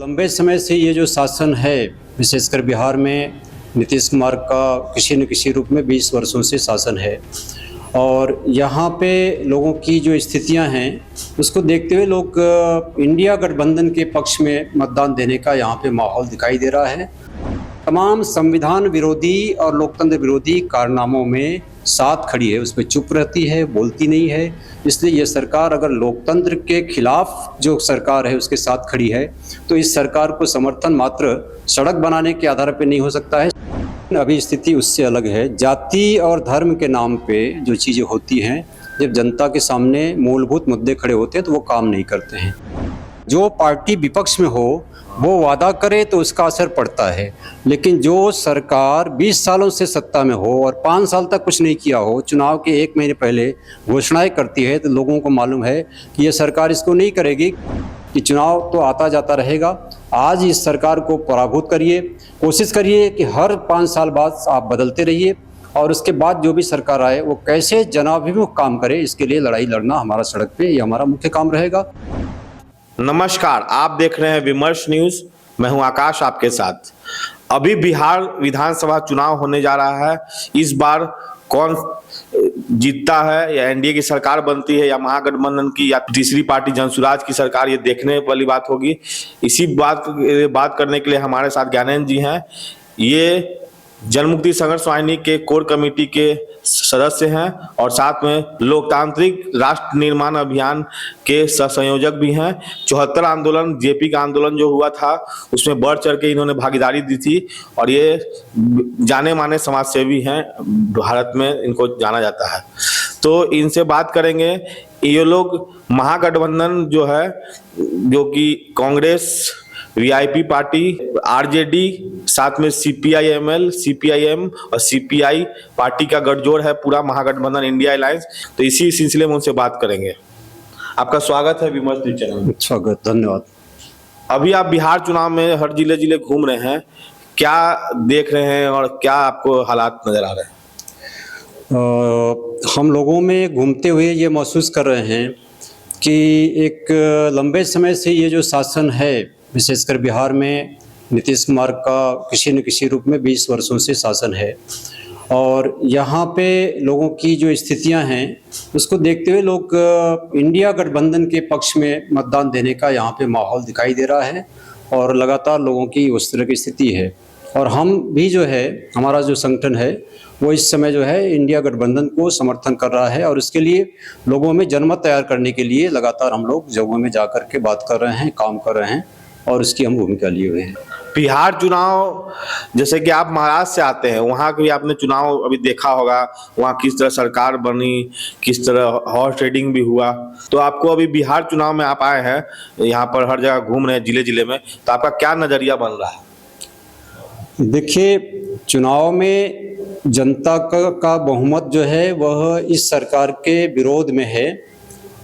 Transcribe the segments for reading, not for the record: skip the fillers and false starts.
लंबे समय से ये जो शासन है, विशेषकर बिहार में नीतीश कुमार का किसी न किसी रूप में 20 वर्षों से शासन है और यहाँ पे लोगों की जो स्थितियां हैं उसको देखते हुए लोग इंडिया गठबंधन के पक्ष में मतदान देने का यहाँ पे माहौल दिखाई दे रहा है। तमाम संविधान विरोधी और लोकतंत्र विरोधी कारनामों में साथ खड़ी है, उस पर चुप रहती है, बोलती नहीं है। इसलिए ये सरकार अगर लोकतंत्र के खिलाफ जो सरकार है उसके साथ खड़ी है तो इस सरकार को समर्थन मात्र सड़क बनाने के आधार पर नहीं हो सकता है। अभी स्थिति उससे अलग है। जाति और धर्म के नाम पे जो चीज़ें होती हैं, जब जनता के सामने मूलभूत मुद्दे खड़े होते हैं तो वो काम नहीं करते हैं। जो पार्टी विपक्ष में हो वो वादा करे तो उसका असर पड़ता है, लेकिन जो सरकार 20 सालों से सत्ता में हो और 5 साल तक कुछ नहीं किया हो, चुनाव के 1 महीने पहले घोषणाएं करती है तो लोगों को मालूम है कि ये सरकार इसको नहीं करेगी, कि चुनाव तो आता जाता रहेगा। आज इस सरकार को पराभूत करिए, कोशिश करिए कि हर 5 साल बाद आप बदलते रहिए और उसके बाद जो भी सरकार आए वो कैसे जनाभिमुख काम करे, इसके लिए लड़ाई लड़ना हमारा सड़क पे ये हमारा मुख्य काम रहेगा। नमस्कार, आप देख रहे हैं विमर्श न्यूज। मैं हूं आकाश आपके साथ। अभी बिहार विधानसभा चुनाव होने जा रहा है। इस बार कौन जीतता है, या एनडीए की सरकार बनती है या महागठबंधन की या तीसरी पार्टी जनसुराज की सरकार, ये देखने वाली बात होगी। इसी बात करने के लिए हमारे साथ ज्ञानेंद्र जी हैं। ये जनमुक्ति संघर्ष वाहिनी के कोर कमेटी के सदस्य हैं और साथ में लोकतांत्रिक राष्ट्र निर्माण अभियान के सहसंयोजक भी हैं। 74 आंदोलन, जेपी का आंदोलन जो हुआ था उसमें बढ़ चढ़ के इन्होंने भागीदारी दी थी और ये जाने माने समाजसेवी हैं, भारत में इनको जाना जाता है। तो इनसे बात करेंगे। ये लोग महागठबंधन जो है, जो कि कांग्रेस, वीआईपी पार्टी, आरजेडी, साथ में सीपीआई-एमएल, सीपीआई-एम और सीपीआई पार्टी का गठजोड़ है, पूरा महागठबंधन इंडिया अलायंस। तो इसी सिलसिले में उनसे बात करेंगे। आपका स्वागत है विमर्श न्यूज चैनल में। स्वागत, धन्यवाद। अभी आप बिहार चुनाव में हर जिले घूम रहे हैं, क्या देख रहे हैं और क्या आपको हालात नजर आ रहे हैं? हम लोगों में घूमते हुए ये महसूस कर रहे हैं कि एक लंबे समय से ये जो शासन है, विशेषकर बिहार में नीतीश कुमार का किसी न किसी रूप में 20 वर्षों से शासन है और यहाँ पे लोगों की जो स्थितियां हैं उसको देखते हुए लोग इंडिया गठबंधन के पक्ष में मतदान देने का यहाँ पे माहौल दिखाई दे रहा है और लगातार लोगों की उस तरह की स्थिति है। और हम भी जो है, हमारा जो संगठन है वो इस समय जो है इंडिया गठबंधन को समर्थन कर रहा है और इसके लिए लोगों में जनमत तैयार करने के लिए लगातार हम लोग जगहों में जा कर के बात कर रहे हैं, काम कर रहे हैं और उसकी हम भूमिका लिए हुए हैं। बिहार चुनाव, जैसे कि आप महाराष्ट्र से आते हैं, वहाँ भी आपने चुनाव अभी देखा होगा, वहाँ किस तरह सरकार बनी, किस तरह हॉर्स ट्रेडिंग भी हुआ। तो आपको अभी बिहार चुनाव में आप आए हैं, यहाँ पर हर जगह घूम रहे हैं जिले में, तो आपका क्या नजरिया बन रहा है? देखिए, चुनाव में जनता का बहुमत जो है वह इस सरकार के विरोध में है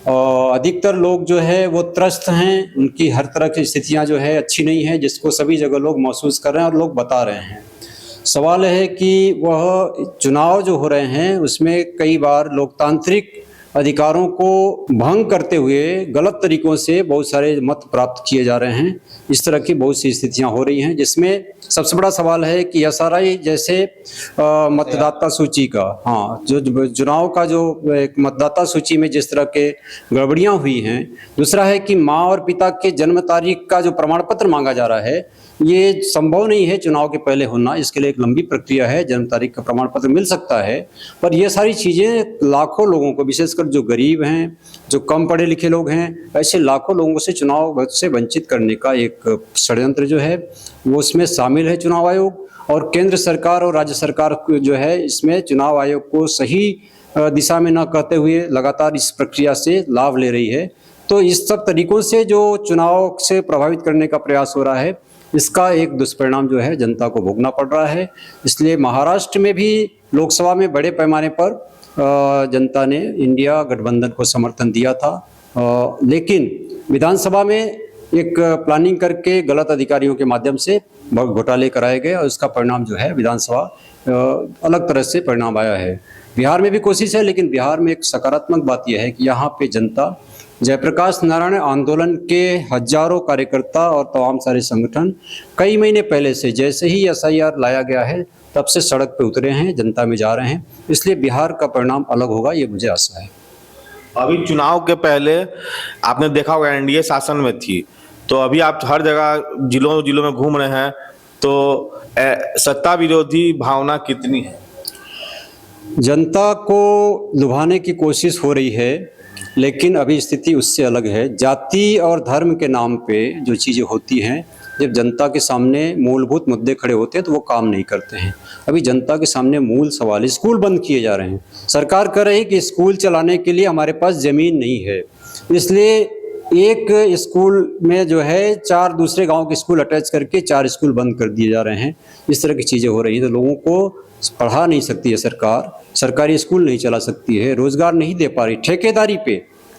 और अधिकतर लोग जो है वो त्रस्त हैं, उनकी हर तरह की स्थितियां जो है अच्छी नहीं है, जिसको सभी जगह लोग महसूस कर रहे हैं और लोग बता रहे हैं। सवाल है कि वह चुनाव जो हो रहे हैं उसमें कई बार लोकतांत्रिक अधिकारों को भंग करते हुए गलत तरीकों से बहुत सारे मत प्राप्त किए जा रहे हैं। इस तरह की बहुत सी स्थितियां हो रही हैं, जिसमें सबसे बड़ा सवाल है कि एसआरआई जैसे मतदाता सूची का, जो चुनाव का जो एक मतदाता सूची में जिस तरह के गड़बड़ियां हुई हैं। दूसरा है कि माँ और पिता के जन्म तारीख का जो प्रमाण पत्र मांगा जा रहा है, ये संभव नहीं है चुनाव के पहले होना। इसके लिए एक लंबी प्रक्रिया है, जन्म तारीख का प्रमाण पत्र मिल सकता है, पर ये सारी चीज़ें लाखों लोगों को, विशेषकर जो गरीब हैं, जो कम पढ़े लिखे लोग हैं, ऐसे लाखों लोगों से चुनाव से वंचित करने का एक षड्यंत्र जो है वो उसमें शामिल है चुनाव आयोग। और केंद्र सरकार और राज्य सरकार जो है इसमें चुनाव आयोग को सही दिशा में न कहते हुए लगातार इस प्रक्रिया से लाभ ले रही है। तो इस सब तरीकों से जो चुनाव से प्रभावित करने का प्रयास हो रहा है, इसका एक दुष्परिणाम जो है जनता को भोगना पड़ रहा है। इसलिए महाराष्ट्र में भी लोकसभा में बड़े पैमाने पर जनता ने इंडिया गठबंधन को समर्थन दिया था, लेकिन विधानसभा में एक प्लानिंग करके गलत अधिकारियों के माध्यम से घोटाले कराए गए और इसका परिणाम जो है विधानसभा अलग तरह से परिणाम आया है। बिहार में भी कोशिश है, लेकिन बिहार में एक सकारात्मक बात यह है कि यहाँ पे जनता जयप्रकाश नारायण आंदोलन के हजारों कार्यकर्ता और तमाम सारे संगठन कई महीने पहले से, जैसे ही SIR लाया गया है तब से सड़क पे उतरे हैं, जनता में जा रहे हैं। इसलिए बिहार का परिणाम अलग होगा, ये मुझे आशा है। अभी चुनाव के पहले आपने देखा होगा NDA शासन में थी, तो अभी आप हर जगह जिलों जिलों में घूम रहे हैं, तो सत्ता विरोधी भावना कितनी है? जनता को लुभाने की कोशिश हो रही है, लेकिन अभी स्थिति उससे अलग है। जाति और धर्म के नाम पे जो चीज़ें होती हैं, जब जनता के सामने मूलभूत मुद्दे खड़े होते हैं तो वो काम नहीं करते हैं। अभी जनता के सामने मूल सवाल, स्कूल बंद किए जा रहे हैं। सरकार कह रही है कि स्कूल चलाने के लिए हमारे पास ज़मीन नहीं है, इसलिए एक स्कूल में जो है 4 दूसरे गांव के स्कूल अटैच करके 4 स्कूल बंद कर दिए जा रहे हैं। इस तरह की चीज़ें हो रही हैं, तो लोगों को पढ़ा नहीं सकती है सरकार, सरकारी स्कूल नहीं चला सकती है, रोजगार नहीं दे पा रही। ठेकेदारी पे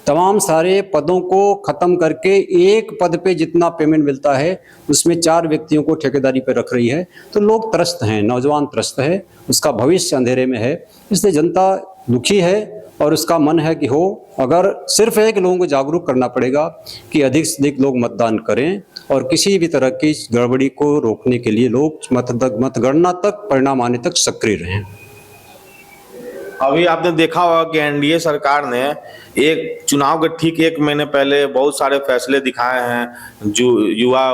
तमाम सारे पदों को ख़त्म करके एक पद पे जितना पेमेंट मिलता है उसमें 4 व्यक्तियों को ठेकेदारी पे रख रही है। तो लोग त्रस्त हैं, नौजवान त्रस्त है, उसका भविष्य अंधेरे में है। इसलिए जनता दुखी है और उसका मन है कि हो, अगर सिर्फ है कि लोगों को जागरूक करना पड़ेगा कि अधिक से अधिक लोग मतदान करें और किसी भी तरह की गड़बड़ी को रोकने के लिए लोग मतगणना तक, परिणाम आने तक सक्रिय रहें। अभी आपने देखा होगा कि NDA सरकार ने एक चुनाव के ठीक 1 महीने पहले बहुत सारे फैसले दिखाए हैं जो युवा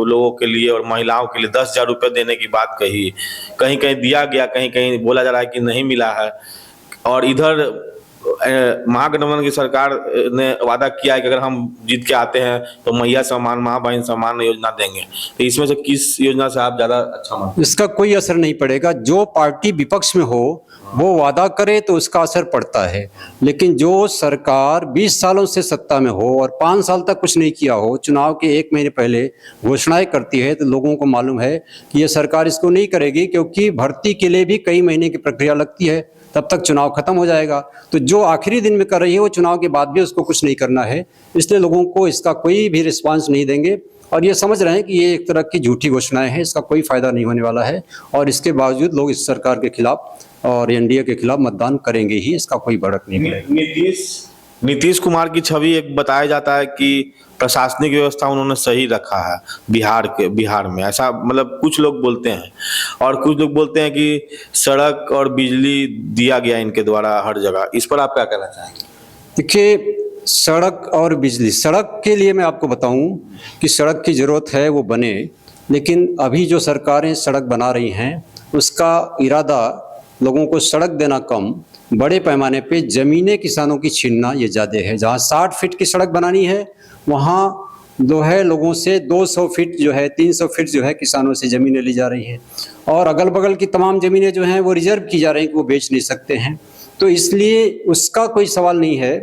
लोगों के लिए और महिलाओं के लिए 10,000 रुपये देने की बात कही। कहीं कहीं दिया गया, कहीं कहीं बोला जा रहा है कि नहीं मिला है। और इधर महागठबंधन की सरकार ने वादा किया है कि अगर हम जीत के आते हैं तो मैया सम्मान, माँ बहन सम्मान योजना देंगे। तो इसमें से किस योजना से आप ज़्यादा अच्छा मानते हैं? इसका कोई असर नहीं पड़ेगा। जो पार्टी विपक्ष में हो वो वादा करे तो उसका असर पड़ता है, लेकिन जो सरकार 20 सालों से सत्ता में हो और 5 साल तक कुछ नहीं किया हो, चुनाव के 1 महीने पहले घोषणाएं करती है, तो लोगों को मालूम है कि ये सरकार इसको नहीं करेगी, क्योंकि भर्ती के लिए भी कई महीने की प्रक्रिया लगती है, तब तक चुनाव खत्म हो जाएगा। तो जो आखिरी दिन में कर रही है वो चुनाव के बाद भी उसको कुछ नहीं करना है। इसलिए लोगों को इसका कोई भी रिस्पांस नहीं देंगे और ये समझ रहे हैं कि ये एक तरह की झूठी घोषणाएं हैं, इसका कोई फायदा नहीं होने वाला है। और इसके बावजूद लोग इस सरकार के खिलाफ और NDA के खिलाफ मतदान करेंगे ही, इसका कोई भड़क नहीं पड़ेगा। नीतीश कुमार की छवि एक बताया जाता है कि प्रशासनिक व्यवस्था उन्होंने सही रखा है बिहार में, ऐसा मतलब कुछ लोग बोलते हैं। और कुछ लोग बोलते हैं कि सड़क और बिजली दिया गया इनके द्वारा हर जगह। इस पर आप क्या कहना चाहेंगे? देखिए, सड़क और बिजली, सड़क के लिए मैं आपको बताऊं कि सड़क की ज़रूरत है, वो बने, लेकिन अभी जो सरकारें सड़क बना रही हैं उसका इरादा लोगों को सड़क देना कम, बड़े पैमाने पे ज़मीनें किसानों की छीनना ये ज़्यादा है। जहाँ 60 फीट की सड़क बनानी है वहाँ जो है लोगों से 200 फीट जो है, 300 फीट जो है किसानों से ज़मीनें ली जा रही हैं, और अगल बगल की तमाम ज़मीनें जो हैं वो रिजर्व की जा रही हैं कि वो बेच नहीं सकते हैं। तो इसलिए उसका कोई सवाल नहीं है।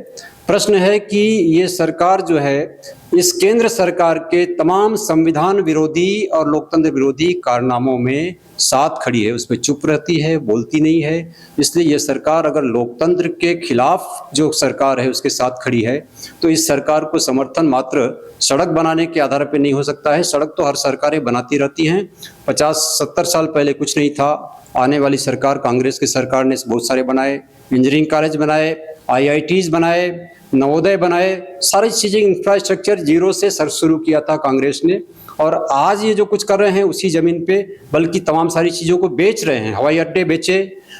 प्रश्न है कि ये सरकार जो है इस केंद्र सरकार के तमाम संविधान विरोधी और लोकतंत्र विरोधी कारनामों में साथ खड़ी है, उस पर चुप रहती है, बोलती नहीं है। इसलिए ये सरकार अगर लोकतंत्र के खिलाफ जो सरकार है उसके साथ खड़ी है तो इस सरकार को समर्थन मात्र सड़क बनाने के आधार पर नहीं हो सकता है। सड़क तो हर सरकारें बनाती रहती हैं, 50-70 साल पहले कुछ नहीं था। आने वाली सरकार, कांग्रेस की सरकार ने बहुत सारे बनाए, इंजीनियरिंग कॉलेज बनाए, IITs बनाए, नवोदय बनाए, सारी चीज़ें, इंफ्रास्ट्रक्चर जीरो से शुरू किया था कांग्रेस ने। और आज ये जो कुछ कर रहे हैं उसी ज़मीन पे, बल्कि तमाम सारी चीज़ों को बेच रहे हैं। हवाई अड्डे बेचे,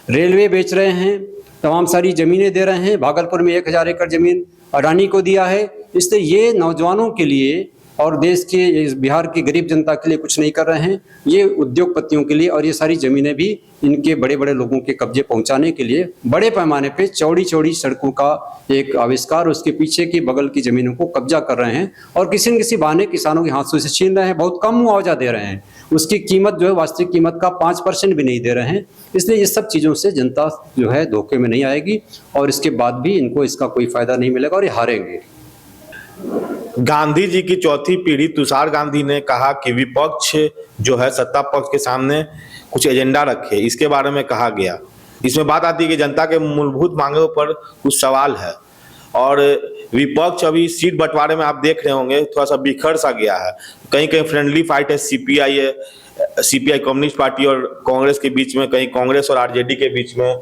रेलवे बेच रहे हैं, तमाम सारी ज़मीनें दे रहे हैं। भागलपुर में 1000 एकड़ ज़मीन अडानी को दिया है। इसलिए ये नौजवानों के लिए और देश के, बिहार की गरीब जनता के लिए कुछ नहीं कर रहे हैं, ये उद्योगपतियों के लिए। और ये सारी ज़मीनें भी इनके बड़े बड़े लोगों के कब्जे पहुंचाने के लिए बड़े पैमाने पे चौड़ी चौड़ी सड़कों का एक आविष्कार, उसके पीछे की बगल की ज़मीनों को कब्जा कर रहे हैं और किसी न किसी बहाने किसानों के हाथों से छीन रहे हैं। बहुत कम मुआवजा दे रहे हैं, उसकी कीमत जो है वास्तविक कीमत का 5% भी नहीं दे रहे हैं। इसलिए इस सब चीज़ों से जनता जो है धोखे में नहीं आएगी और इसके बाद भी इनको इसका कोई फ़ायदा नहीं मिलेगा और ये हारेंगे। गांधी जी की चौथी पीढ़ी तुषार गांधी ने कहा कि विपक्ष जो है सत्ता पक्ष के सामने कुछ एजेंडा रखे, इसके बारे में कहा गया। इसमें बात आती है कि जनता के मूलभूत मांगों पर कुछ सवाल है और विपक्ष अभी सीट बंटवारे में आप देख रहे होंगे थोड़ा सा बिखर सा गया है। कहीं कहीं फ्रेंडली फाइट है, CPI कम्युनिस्ट पार्टी और कांग्रेस के बीच में, कहीं कांग्रेस और RJD के बीच में,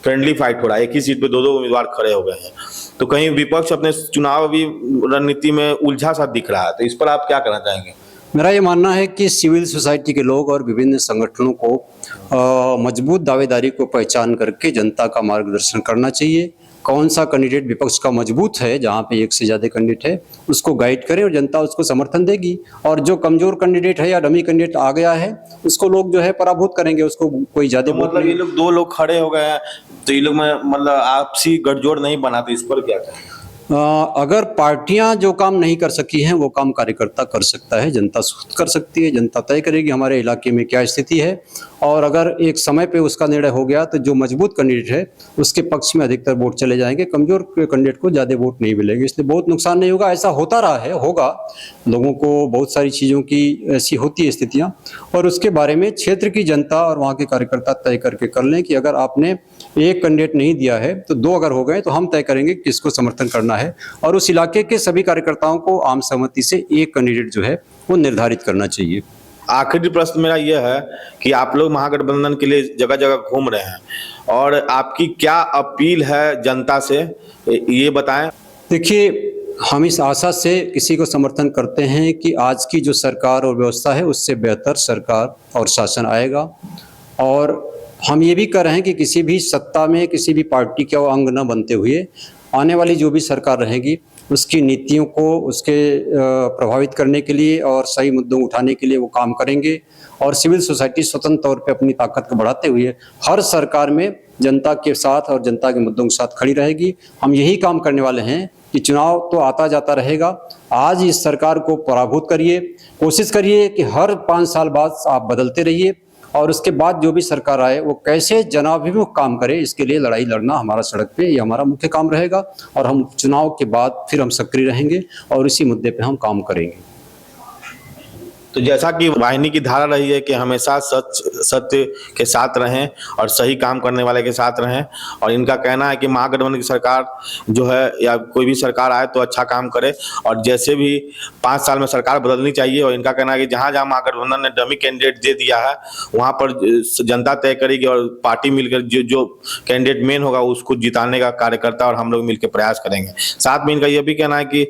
फ्रेंडली फाइट हो रहा है, एक ही सीट पे दो दो उम्मीदवार खड़े हो गए हैं, तो कहीं विपक्ष अपने चुनावी रणनीति में उलझा सा दिख रहा है, तो इस पर आप क्या कहना चाहेंगे? मेरा ये मानना है कि सिविल सोसाइटी के लोग और विभिन्न संगठनों को मजबूत दावेदारी को पहचान करके जनता का मार्गदर्शन करना चाहिए। कौन सा कैंडिडेट विपक्ष का मजबूत है, जहाँ पे एक से ज़्यादा कैंडिडेट है, उसको गाइड करें और जनता उसको समर्थन देगी। और जो कमजोर कैंडिडेट है या डमी कैंडिडेट आ गया है, उसको लोग जो है पराभूत करेंगे, उसको कोई ज़्यादा तो मतलब ये लोग दो लोग खड़े हो गए हैं, तो ये लोग में मतलब आपसी गठजोड़ नहीं बनाते, इस पर क्या कहें? अगर पार्टियां जो काम नहीं कर सकी हैं वो काम कार्यकर्ता कर सकता है, जनता खुद कर सकती है। जनता तय करेगी हमारे इलाके में क्या स्थिति है, और अगर एक समय पे उसका निर्णय हो गया तो जो मजबूत कैंडिडेट है उसके पक्ष में अधिकतर वोट चले जाएंगे, कमजोर कैंडिडेट को ज़्यादा वोट नहीं मिलेंगे, इसलिए बहुत नुकसान नहीं होगा। ऐसा होता रहा है, होगा, लोगों को बहुत सारी चीज़ों की ऐसी होती है स्थितियाँ, और उसके बारे में क्षेत्र की जनता और वहाँ के कार्यकर्ता तय करके कर लें कि अगर आपने एक कैंडिडेट नहीं दिया है तो दो अगर हो गए तो हम तय करेंगे किसको समर्थन करना है, और उस इलाके के सभी कार्यकर्ताओं को आम सहमति से एक कैंडिडेट जो है वो निर्धारित करना चाहिए। आखिरी प्रश्न मेरा यह है कि आप लोग महागठबंधन के लिए जगह जगह घूम रहे हैं, और आपकी क्या अपील है जनता से, ये बताएं। देखिए, हम इस आशा से किसी को समर्थन करते हैं कि आज की जो सरकार और व्यवस्था है उससे बेहतर सरकार और शासन आएगा, और हम ये भी कर रहे हैं कि किसी भी सत्ता में किसी भी पार्टी का अंग न बनते हुए आने वाली जो भी सरकार रहेगी उसकी नीतियों को उसके प्रभावित करने के लिए और सही मुद्दों उठाने के लिए वो काम करेंगे, और सिविल सोसाइटी स्वतंत्र तौर पे अपनी ताकत को बढ़ाते हुए हर सरकार में जनता के साथ और जनता के मुद्दों के साथ खड़ी रहेगी। हम यही काम करने वाले हैं कि चुनाव तो आता जाता रहेगा, आज इस सरकार को पराभूत करिए, कोशिश करिए कि हर 5 साल बाद आप बदलते रहिए, और उसके बाद जो भी सरकार आए वो कैसे जनाभिमुख काम करे, इसके लिए लड़ाई लड़ना हमारा सड़क पे ये हमारा मुख्य काम रहेगा, और हम चुनाव के बाद फिर हम सक्रिय रहेंगे और इसी मुद्दे पे हम काम करेंगे। तो जैसा कि वाहिनी की धारा रही है कि हमेशा सत्य के साथ रहें और सही काम करने वाले के साथ रहें, और इनका कहना है कि महागठबंधन की सरकार जो है या कोई भी सरकार आए तो अच्छा काम करे, और जैसे भी 5 साल में सरकार बदलनी चाहिए, और इनका कहना है कि जहाँ जहाँ महागठबंधन ने डमी कैंडिडेट दे दिया है वहाँ पर जनता तय करेगी, और पार्टी मिलकर जो कैंडिडेट मेन होगा उसको जिताने का कार्यकर्ता और हम लोग मिलकर प्रयास करेंगे। साथ में इनका यह भी कहना है कि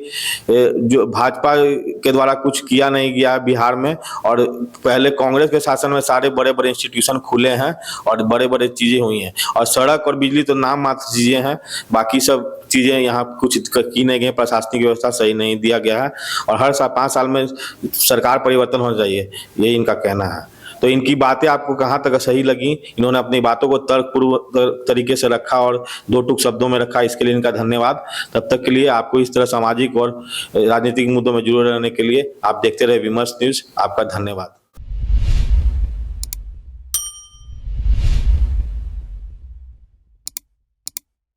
जो भाजपा के द्वारा कुछ किया नहीं गया बिहार में, और पहले कांग्रेस के शासन में सारे बड़े बड़े इंस्टीट्यूशन खुले हैं और बड़े बड़े चीजें हुई हैं, और सड़क और बिजली तो नाम मात्र चीजें हैं, बाकी सब चीजें यहाँ कुछ की नहीं गई, प्रशासनिक व्यवस्था सही नहीं दिया गया है, और हर 5 साल में सरकार परिवर्तन होना चाहिए, यही इनका कहना है। तो इनकी बातें आपको कहाँ तक सही लगी? इन्होंने अपनी बातों को तर्कपूर्ण तरीके से रखा और 2 टूक शब्दों में रखा, इसके लिए इनका धन्यवाद। तब तक के लिए आपको इस तरह सामाजिक और राजनीतिक मुद्दों में जुड़े रहने के लिए आप देखते रहे विमर्श न्यूज। आपका धन्यवाद।